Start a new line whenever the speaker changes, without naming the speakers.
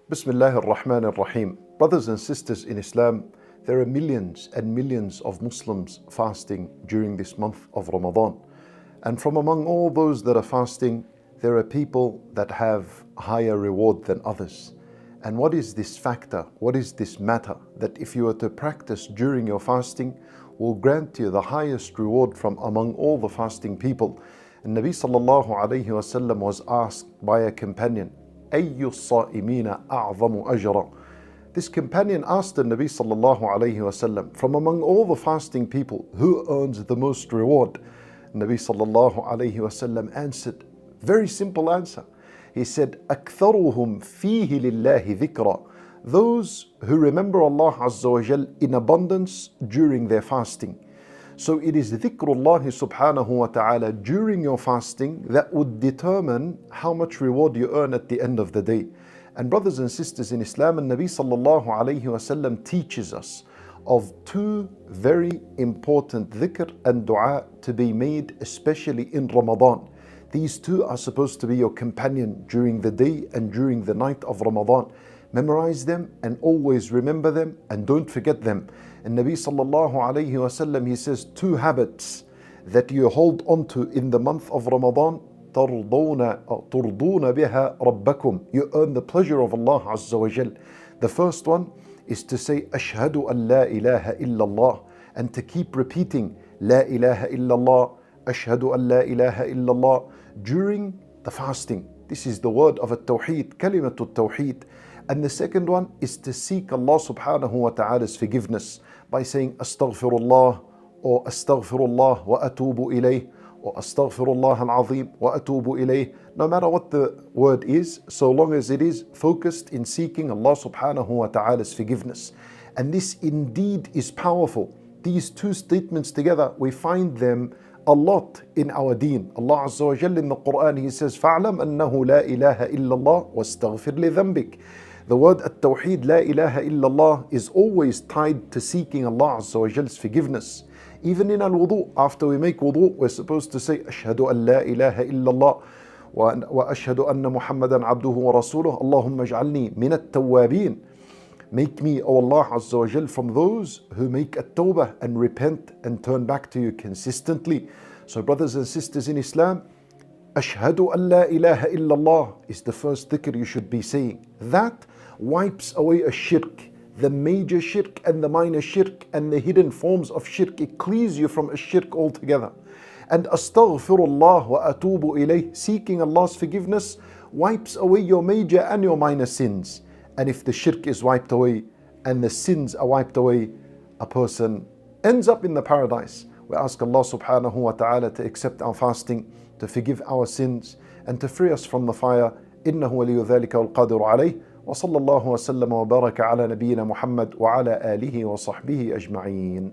Bismillah ar-Rahman ar-Rahim. Brothers and sisters in Islam, there are millions and millions of Muslims fasting during this month of Ramadan. And from among all those that are fasting, there are people that have higher reward than others. And what is this factor? What is this matter that if you were to practice during your fasting will grant you the highest reward from among all the fasting people? And Nabi sallallahu alayhi wasallam was asked by a companion, أَيُّ الصَّائِمِينَ أَعْظَمُ أَجْرًا? This companion asked the Nabi sallallahu alayhi wasallam, from among all the fasting people, who earns the most reward? Nabi sallallahu alayhi wasallam answered, very simple answer. He said, أَكْثَرُهُمْ فِيهِ لِلَّهِ ذِكْرًا. Those who remember Allah Azza wa Jal in abundance during their fasting. So it is dhikrullah subhanahu wa ta'ala during your fasting that would determine how much reward you earn at the end of the day. And brothers and sisters in Islam, and Nabi sallallahu alayhi wasallam teaches us of two very important dhikr and dua to be made, especially in Ramadan. These two are supposed to be your companion during the day and during the night of Ramadan. Memorize them and always remember them and don't forget them. And Nabi sallallahu alayhi wasallam, he says, two habits that you hold on to in the month of Ramadan, ترضون بها ربكم. You earn the pleasure of Allah Azza wa Jal. The first one is to say, أشهد أن لا إله إلا الله, and to keep repeating, لا إله إلا الله, أشهد أن لا إله إلا الله, during the fasting. This is the word of التوحيد, كلمة التوحيد. And the second one is to seek Allah subhanahu wa ta'ala's forgiveness by saying astaghfirullah or astaghfirullah wa atubu ilayh or astaghfirullah al-azim wa atubu ilayh. No matter what the word is, so long as it is focused in seeking Allah subhanahu wa ta'ala's forgiveness. And this indeed is powerful. These two statements together, we find them a lot in our deen. Allah Azza wa Jalla in the Quran, He says, فَاعْلَمْ أَنَّهُ لَا إِلَهَ إِلَّا اللَّهُ وَاسْتَغْفِرْ لِذَنْبِكَ. The word at-tawheed, la ilaha illallah, is always tied to seeking Allah Azza wa Jal's forgiveness. Even in al-wudu, after we make wudu, we're supposed to say, ashhadu an la ilaha illallah wa ashhadu anna Muhammadan abduhu wa rasuluh, Allahumma ij'alni min at-tawwabin. Make me, O Allah Azza wa Jal, from those who make at-tawbah and repent and turn back to you consistently. So brothers and sisters in Islam, Ashhadu an la ilaha illallah is the first dhikr you should be saying. That wipes away a shirk, the major shirk and the minor shirk and the hidden forms of shirk. It clears you from a shirk altogether. And astaghfirullah wa atubu ilayh, seeking Allah's forgiveness, wipes away your major and your minor sins. And if the shirk is wiped away and the sins are wiped away, a person ends up in the paradise. We ask Allah subhanahu wa ta'ala to accept our fasting, to forgive our sins, and to free us from the fire. إنه ولي ذلك والقادر عليه. وصلى الله وسلم وبارك على نبينا محمد وعلى آله وصحبه أجمعين.